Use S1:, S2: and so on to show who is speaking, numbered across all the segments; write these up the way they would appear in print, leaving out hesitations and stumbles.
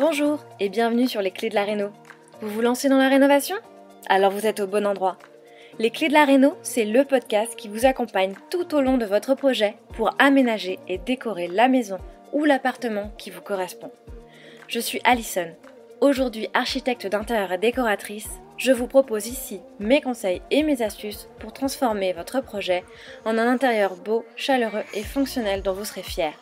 S1: Bonjour et bienvenue sur les clés de la réno. Vous vous lancez dans la rénovation ? Alors vous êtes au bon endroit. Les clés de la réno, c'est le podcast qui vous accompagne tout au long de votre projet pour aménager et décorer la maison ou l'appartement qui vous correspond. Je suis Alison, aujourd'hui architecte d'intérieur et décoratrice. Je vous propose ici mes conseils et mes astuces pour transformer votre projet en un intérieur beau, chaleureux et fonctionnel dont vous serez fiers.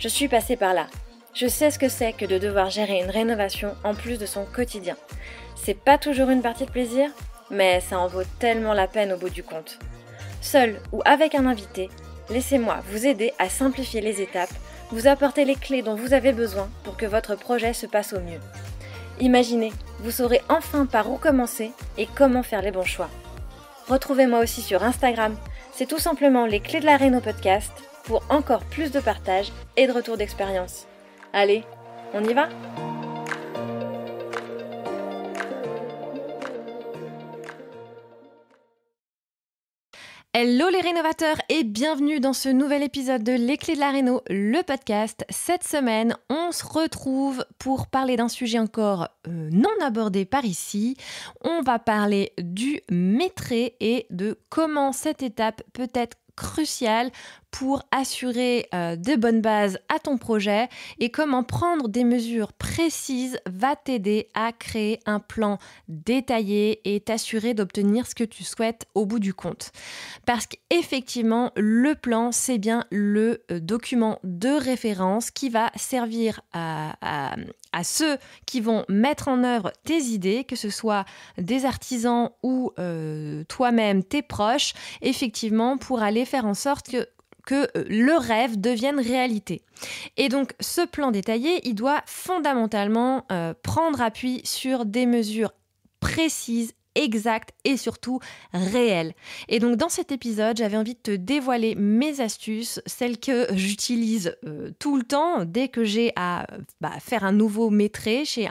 S1: Je suis passée par là. Je sais ce que c'est que de devoir gérer une rénovation en plus de son quotidien. C'est pas toujours une partie de plaisir, mais ça en vaut tellement la peine au bout du compte. Seul ou avec un invité, laissez-moi vous aider à simplifier les étapes, vous apporter les clés dont vous avez besoin pour que votre projet se passe au mieux. Imaginez, vous saurez enfin par où commencer et comment faire les bons choix. Retrouvez-moi aussi sur Instagram, c'est tout simplement les clés de la réno podcast pour encore plus de partage et de retour d'expérience. Allez, on y va ? Hello les rénovateurs et bienvenue dans ce nouvel épisode de Les Clés de la Réno, le podcast. Cette semaine, on se retrouve pour parler d'un sujet encore non abordé par ici. On va parler du maîtrais et de comment cette étape peut être cruciale pour assurer de bonnes bases à ton projet et comment prendre des mesures précises va t'aider à créer un plan détaillé et t'assurer d'obtenir ce que tu souhaites au bout du compte. Parce qu'effectivement, le plan, c'est bien le document de référence qui va servir à ceux qui vont mettre en œuvre tes idées, que ce soit des artisans ou toi-même, tes proches, effectivement, pour aller faire en sorte que le rêve devienne réalité. Et donc, ce plan détaillé, il doit fondamentalement prendre appui sur des mesures précises, exactes et surtout réelles. Et donc, dans cet épisode, j'avais envie de te dévoiler mes astuces, celles que j'utilise tout le temps dès que j'ai à faire un nouveau maîtrais chez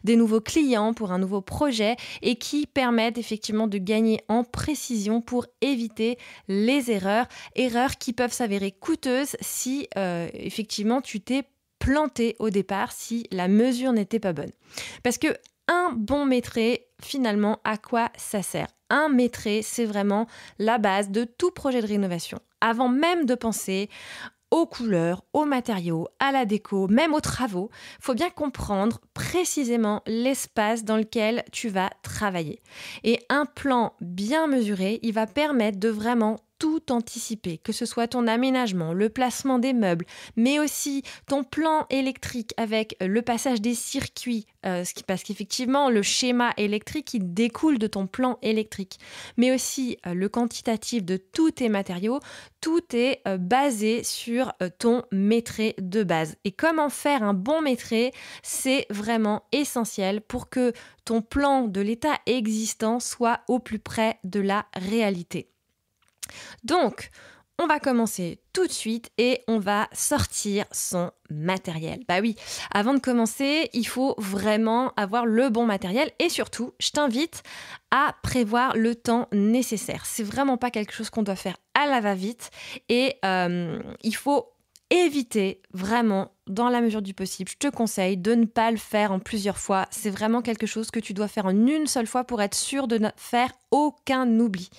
S1: des nouveaux clients pour un nouveau projet et qui permettent effectivement de gagner en précision pour éviter les erreurs qui peuvent s'avérer coûteuses si effectivement tu t'es planté au départ, si la mesure n'était pas bonne. Parce que un bon maîtrais, finalement, à quoi ça sert ? Un maîtrais, c'est vraiment la base de tout projet de rénovation. Avant même de penser aux couleurs, aux matériaux, à la déco, même aux travaux, il faut bien comprendre précisément l'espace dans lequel tu vas travailler. Et un plan bien mesuré, il va permettre de vraiment tout anticiper, que ce soit ton aménagement, le placement des meubles, mais aussi ton plan électrique avec le passage des circuits, parce qu'effectivement, le schéma électrique, il découle de ton plan électrique, mais aussi le quantitatif de tous tes matériaux, tout est basé sur ton maîtrais de base. Et comment faire un bon maîtrais, c'est vraiment essentiel pour que ton plan de l'état existant soit au plus près de la réalité. Donc, on va commencer tout de suite et on va sortir son matériel. Bah oui, avant de commencer, il faut vraiment avoir le bon matériel et surtout, je t'invite à prévoir le temps nécessaire. C'est vraiment pas quelque chose qu'on doit faire à la va-vite et il faut éviter vraiment, dans la mesure du possible, je te conseille de ne pas le faire en plusieurs fois. C'est vraiment quelque chose que tu dois faire en une seule fois pour être sûr de ne faire aucun oubli.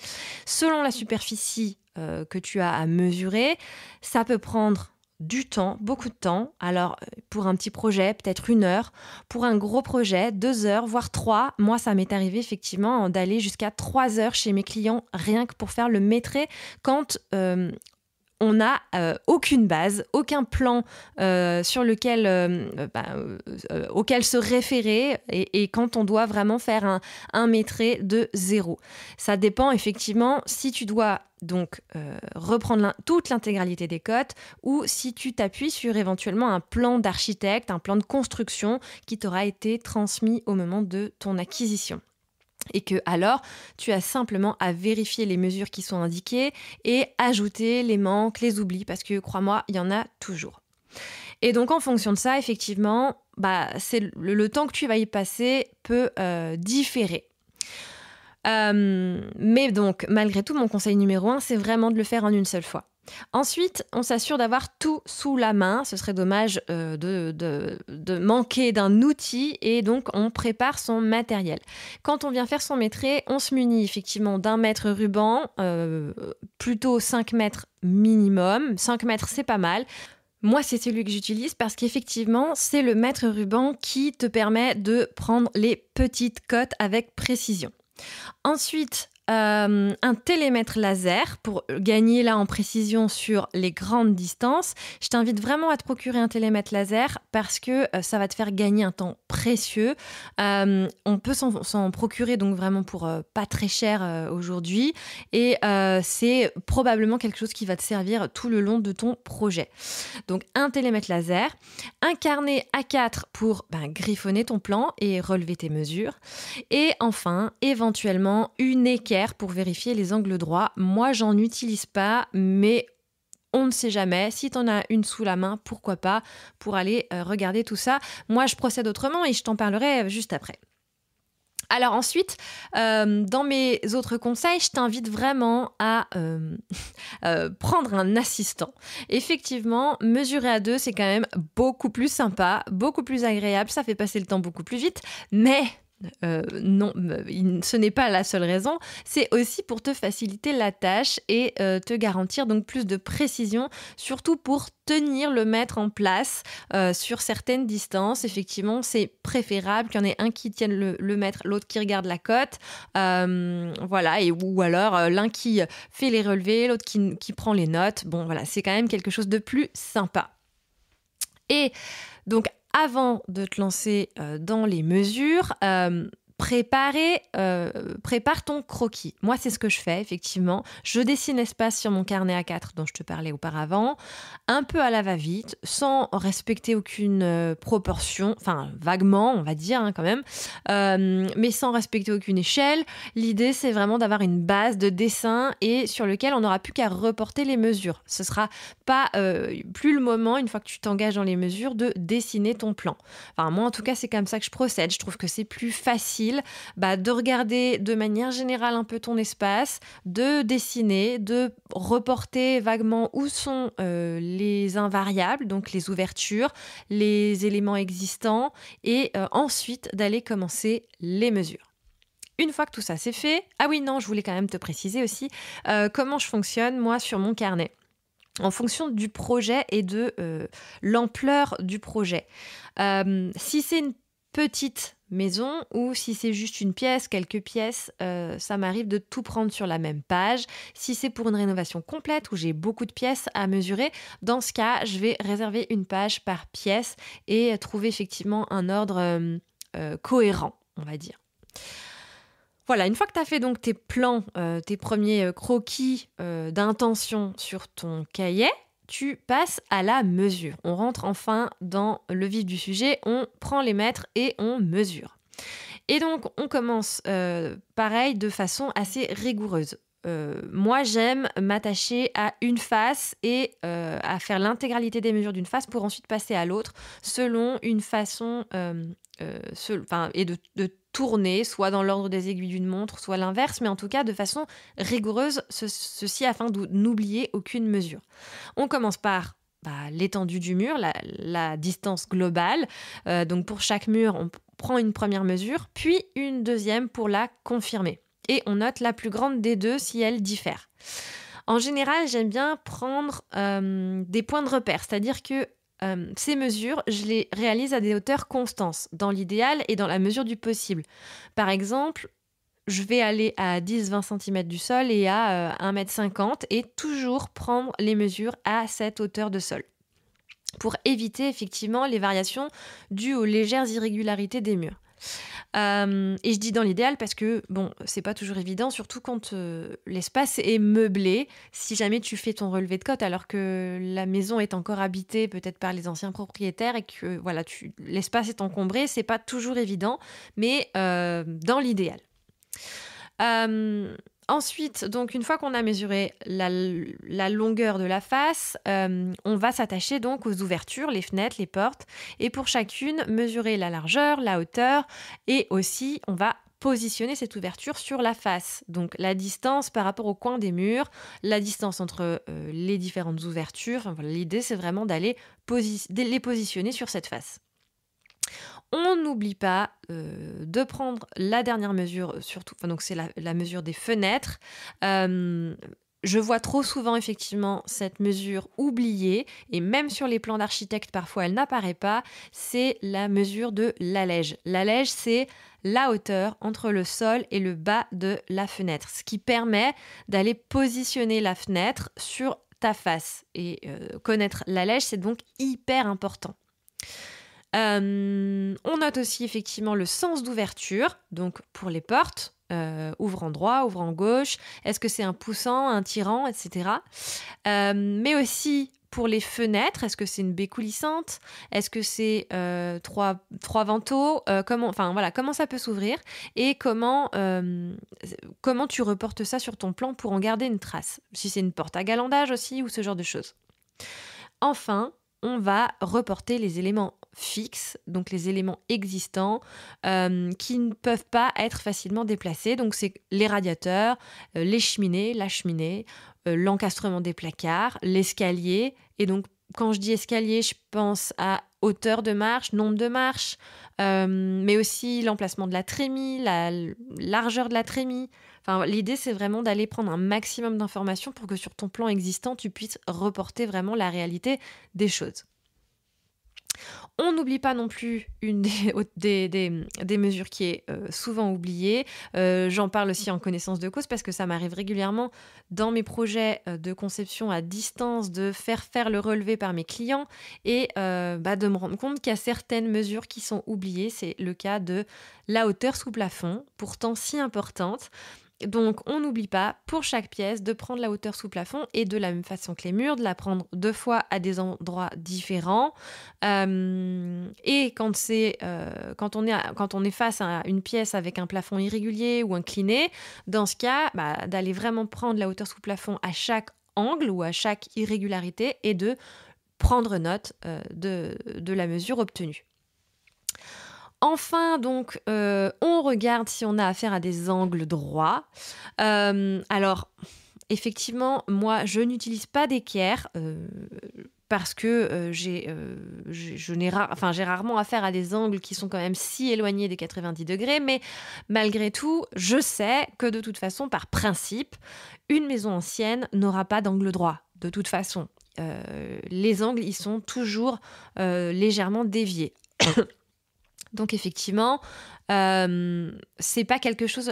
S1: Selon la superficie que tu as à mesurer, ça peut prendre du temps, beaucoup de temps. Alors, pour un petit projet, peut-être 1 heure. Pour un gros projet, 2 heures, voire 3. Moi, ça m'est arrivé effectivement d'aller jusqu'à 3 heures chez mes clients, rien que pour faire le maîtrais quand on n'a aucune base, aucun plan sur lequel, auquel se référer et quand on doit vraiment faire un maîtrais de zéro. Ça dépend effectivement si tu dois donc reprendre toute l'intégralité des cotes ou si tu t'appuies sur éventuellement un plan d'architecte, un plan de construction qui t'aura été transmis au moment de ton acquisition. Et que alors, tu as simplement à vérifier les mesures qui sont indiquées et ajouter les manques, les oublis, parce que crois-moi, il y en a toujours. Et donc, en fonction de ça, effectivement, c'est le temps que tu vas y passer peut différer. Mais donc, malgré tout, mon conseil numéro 1, c'est vraiment de le faire en une seule fois. Ensuite, on s'assure d'avoir tout sous la main. Ce serait dommage de manquer d'un outil et donc on prépare son matériel. Quand on vient faire son métré, on se munit effectivement d'un mètre ruban, plutôt 5 mètres minimum. 5 mètres, c'est pas mal. Moi, c'est celui que j'utilise parce qu'effectivement, c'est le mètre ruban qui te permet de prendre les petites cotes avec précision. Ensuite, un télémètre laser pour gagner là en précision sur les grandes distances. Je t'invite vraiment à te procurer un télémètre laser parce que ça va te faire gagner un temps précieux. On peut s'en procurer donc vraiment pour pas très cher aujourd'hui et c'est probablement quelque chose qui va te servir tout le long de ton projet. Donc un télémètre laser, un carnet A4 pour griffonner ton plan et relever tes mesures et enfin éventuellement une équerre pour vérifier les angles droits. Moi, j'en utilise pas, mais on ne sait jamais. Si tu en as une sous la main, pourquoi pas, pour aller regarder tout ça. Moi, je procède autrement et je t'en parlerai juste après. Alors ensuite, dans mes autres conseils, je t'invite vraiment à prendre un assistant. Effectivement, mesurer à deux, c'est quand même beaucoup plus sympa, beaucoup plus agréable, ça fait passer le temps beaucoup plus vite, mais non, ce n'est pas la seule raison, c'est aussi pour te faciliter la tâche et te garantir donc plus de précision, surtout pour tenir le mètre en place sur certaines distances. Effectivement, c'est préférable qu'il y en ait un qui tienne le mètre, l'autre qui regarde la cote, voilà, ou alors l'un qui fait les relevés, l'autre qui prend les notes. Bon, voilà, c'est quand même quelque chose de plus sympa. Et donc, avant de te lancer dans les mesures, prépare ton croquis. Moi, c'est ce que je fais, effectivement. Je dessine l'espace sur mon carnet A4 dont je te parlais auparavant, un peu à la va-vite, sans respecter aucune proportion, enfin, vaguement, on va dire, quand même, mais sans respecter aucune échelle. L'idée, c'est vraiment d'avoir une base de dessin et sur lequel on n'aura plus qu'à reporter les mesures. Ce sera pas plus le moment, une fois que tu t'engages dans les mesures, de dessiner ton plan. Enfin, moi, en tout cas, c'est comme ça que je procède. Je trouve que c'est plus facile de regarder de manière générale un peu ton espace, de dessiner, de reporter vaguement où sont les invariables, donc les ouvertures, les éléments existants, et ensuite d'aller commencer les mesures. Une fois que tout ça c'est fait, ah oui, non, je voulais quand même te préciser aussi comment je fonctionne, moi, sur mon carnet. En fonction du projet et de l'ampleur du projet. Si c'est une petite maison ou si c'est juste une pièce, quelques pièces, ça m'arrive de tout prendre sur la même page. Si c'est pour une rénovation complète où j'ai beaucoup de pièces à mesurer, dans ce cas, je vais réserver une page par pièce et trouver effectivement un ordre cohérent, on va dire. Voilà, une fois que tu as fait donc tes plans, tes premiers croquis d'intention sur ton cahier, tu passes à la mesure. On rentre enfin dans le vif du sujet, on prend les mètres et on mesure. Et donc, on commence pareil de façon assez rigoureuse. Moi, j'aime m'attacher à une face et à faire l'intégralité des mesures d'une face pour ensuite passer à l'autre selon une façon et de tourner, soit dans l'ordre des aiguilles d'une montre, soit l'inverse, mais en tout cas de façon rigoureuse, ceci afin de n'oublier aucune mesure. On commence par l'étendue du mur, la distance globale. Donc pour chaque mur, on prend une première mesure, puis une deuxième pour la confirmer. Et on note la plus grande des deux si elle diffère. En général, j'aime bien prendre des points de repère, c'est-à-dire que ces mesures, je les réalise à des hauteurs constantes, dans l'idéal et dans la mesure du possible. Par exemple, je vais aller à 10-20 cm du sol et à 1,50 m et toujours prendre les mesures à cette hauteur de sol pour éviter effectivement les variations dues aux légères irrégularités des murs. Et je dis dans l'idéal parce que c'est pas toujours évident, surtout quand l'espace est meublé. Si jamais tu fais ton relevé de cote alors que la maison est encore habitée peut-être par les anciens propriétaires et que l'espace est encombré, c'est pas toujours évident, mais dans l'idéal. Ensuite, donc une fois qu'on a mesuré la longueur de la face, on va s'attacher donc aux ouvertures, les fenêtres, les portes, et pour chacune, mesurer la largeur, la hauteur, et aussi on va positionner cette ouverture sur la face. Donc la distance par rapport au coin des murs, la distance entre les différentes ouvertures. Enfin, voilà, l'idée, c'est vraiment d'aller les positionner sur cette face. On n'oublie pas de prendre la dernière mesure, surtout, donc c'est la mesure des fenêtres. Je vois trop souvent effectivement cette mesure oubliée, et même sur les plans d'architecte, parfois elle n'apparaît pas, c'est la mesure de l'allège. L'allège, c'est la hauteur entre le sol et le bas de la fenêtre, ce qui permet d'aller positionner la fenêtre sur ta face. Et connaître l'allège, c'est donc hyper important. On note aussi effectivement le sens d'ouverture, donc pour les portes, ouvrant droit, ouvrant gauche, est-ce que c'est un poussant, un tirant, etc. Mais aussi pour les fenêtres, est-ce que c'est une baie coulissante, est-ce que c'est trois vantaux, comment ça peut s'ouvrir et comment tu reportes ça sur ton plan pour en garder une trace, si c'est une porte à galandage aussi ou ce genre de choses. Enfin, on va reporter les éléments fixes, donc les éléments existants qui ne peuvent pas être facilement déplacés. Donc c'est les radiateurs, les cheminées, la cheminée, l'encastrement des placards, l'escalier. Et donc quand je dis escalier, je pense à hauteur de marche, nombre de marches, mais aussi l'emplacement de la trémie, la largeur de la trémie. Enfin, l'idée, c'est vraiment d'aller prendre un maximum d'informations pour que sur ton plan existant, tu puisses reporter vraiment la réalité des choses. On n'oublie pas non plus une des mesures qui est souvent oubliée. J'en parle aussi en connaissance de cause parce que ça m'arrive régulièrement dans mes projets de conception à distance de faire le relevé par mes clients et de me rendre compte qu'il y a certaines mesures qui sont oubliées. C'est le cas de la hauteur sous plafond, pourtant si importante. Donc, on n'oublie pas, pour chaque pièce, de prendre la hauteur sous plafond et de la même façon que les murs, de la prendre 2 fois à des endroits différents. Et quand on est face à une pièce avec un plafond irrégulier ou incliné, dans ce cas, d'aller vraiment prendre la hauteur sous plafond à chaque angle ou à chaque irrégularité et de prendre note de la mesure obtenue. Enfin, donc, on regarde si on a affaire à des angles droits. Alors, effectivement, moi, je n'utilise pas d'équerre parce que j'ai rarement affaire à des angles qui sont quand même si éloignés des 90 degrés. Mais malgré tout, je sais que de toute façon, par principe, une maison ancienne n'aura pas d'angle droit. De toute façon, les angles, ils sont toujours légèrement déviés. Donc effectivement, c'est pas quelque chose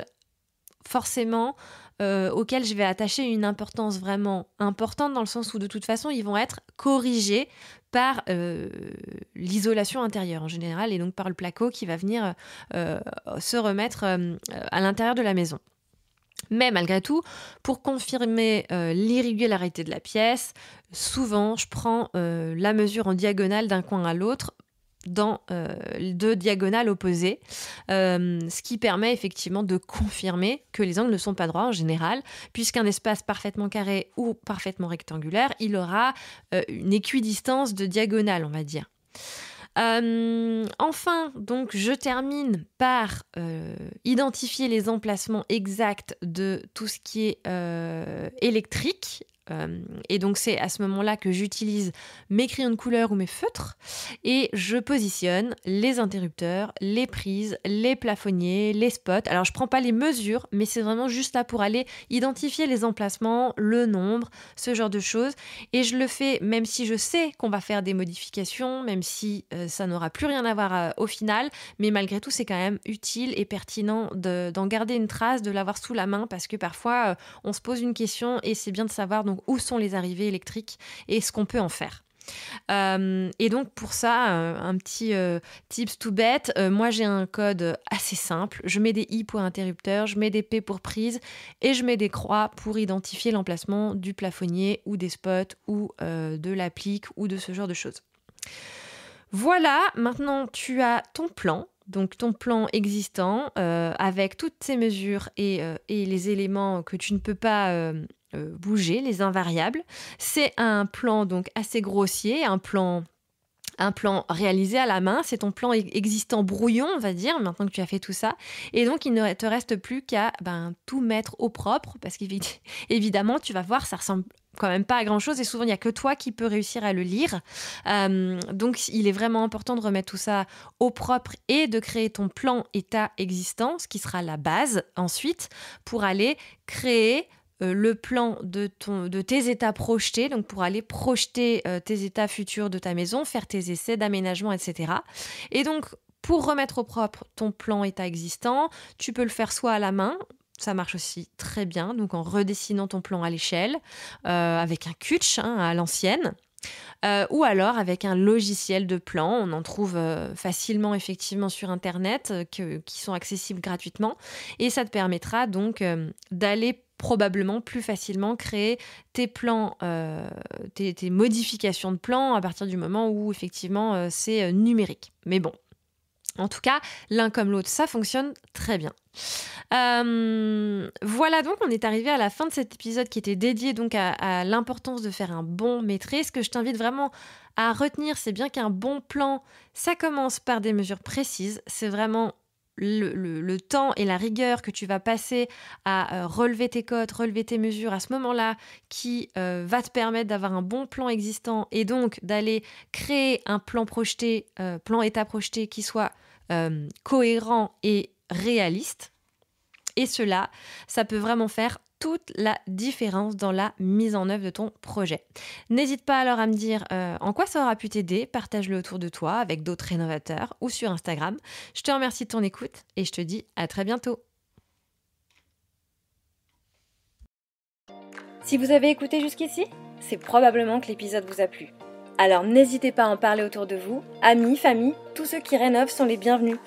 S1: forcément auquel je vais attacher une importance vraiment importante dans le sens où de toute façon, ils vont être corrigés par l'isolation intérieure en général et donc par le placo qui va venir se remettre à l'intérieur de la maison. Mais malgré tout, pour confirmer l'irrégularité de la pièce, souvent je prends la mesure en diagonale d'un coin à l'autre dans 2 diagonales opposées, ce qui permet effectivement de confirmer que les angles ne sont pas droits en général, puisqu'un espace parfaitement carré ou parfaitement rectangulaire, il aura une équidistance de diagonale, on va dire. Enfin, donc je termine par identifier les emplacements exacts de tout ce qui est électrique. Et donc c'est à ce moment-là que j'utilise mes crayons de couleur ou mes feutres et je positionne les interrupteurs, les prises, les plafonniers, les spots. Alors je prends pas les mesures, mais c'est vraiment juste là pour aller identifier les emplacements, le nombre, ce genre de choses. Et je le fais même si je sais qu'on va faire des modifications, même si ça n'aura plus rien à voir au final, mais malgré tout c'est quand même utile et pertinent d'en garder une trace, de l'avoir sous la main parce que parfois on se pose une question et c'est bien de savoir donc où sont les arrivées électriques et ce qu'on peut en faire. Et donc pour ça, un petit tips tout bête, moi j'ai un code assez simple, je mets des I pour interrupteur, je mets des P pour prise et je mets des croix pour identifier l'emplacement du plafonnier ou des spots ou de l'applique ou de ce genre de choses. Voilà, maintenant tu as ton plan. Donc ton plan existant avec toutes ces mesures et les éléments que tu ne peux pas bouger, les invariables. C'est un plan donc assez grossier, un plan un plan réalisé à la main, c'est ton plan existant brouillon, on va dire, maintenant que tu as fait tout ça. Et donc, il ne te reste plus qu'à tout mettre au propre, parce qu'évidemment, tu vas voir, ça ressemble quand même pas à grand-chose, et souvent, il n'y a que toi qui peux réussir à le lire. Donc, il est vraiment important de remettre tout ça au propre et de créer ton plan état existant, ce qui sera la base ensuite, pour aller créer le plan de tes états projetés, donc pour aller projeter tes états futurs de ta maison, faire tes essais d'aménagement, etc. Et donc, pour remettre au propre ton plan état existant, tu peux le faire soit à la main, ça marche aussi très bien, donc en redessinant ton plan à l'échelle, avec un Kutch à l'ancienne, ou alors avec un logiciel de plan. On en trouve facilement effectivement sur Internet, qui sont accessibles gratuitement, et ça te permettra donc d'aller probablement plus facilement créer tes plans, tes modifications de plans à partir du moment où effectivement c'est numérique. Mais bon, en tout cas, l'un comme l'autre, ça fonctionne très bien. Voilà, donc on est arrivé à la fin de cet épisode qui était dédié donc à l'importance de faire un bon maîtrise. Ce que je t'invite vraiment à retenir, c'est bien qu'un bon plan, ça commence par des mesures précises. C'est vraiment le temps et la rigueur que tu vas passer à relever tes cotes, relever tes mesures à ce moment-là qui va te permettre d'avoir un bon plan existant et donc d'aller créer un plan projeté, plan état projeté qui soit cohérent et réaliste. Et cela, ça peut vraiment faire toute la différence dans la mise en œuvre de ton projet. N'hésite pas alors à me dire en quoi ça aura pu t'aider, partage-le autour de toi avec d'autres rénovateurs ou sur Instagram. Je te remercie de ton écoute et je te dis à très bientôt.
S2: Si vous avez écouté jusqu'ici, c'est probablement que l'épisode vous a plu. Alors n'hésitez pas à en parler autour de vous, amis, famille, tous ceux qui rénovent sont les bienvenus.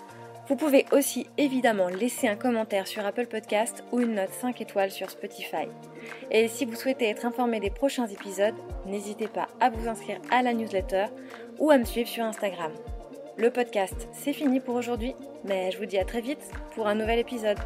S2: Vous pouvez aussi évidemment laisser un commentaire sur Apple Podcast ou une note 5 étoiles sur Spotify. Et si vous souhaitez être informé des prochains épisodes, n'hésitez pas à vous inscrire à la newsletter ou à me suivre sur Instagram. Le podcast, c'est fini pour aujourd'hui, mais je vous dis à très vite pour un nouvel épisode.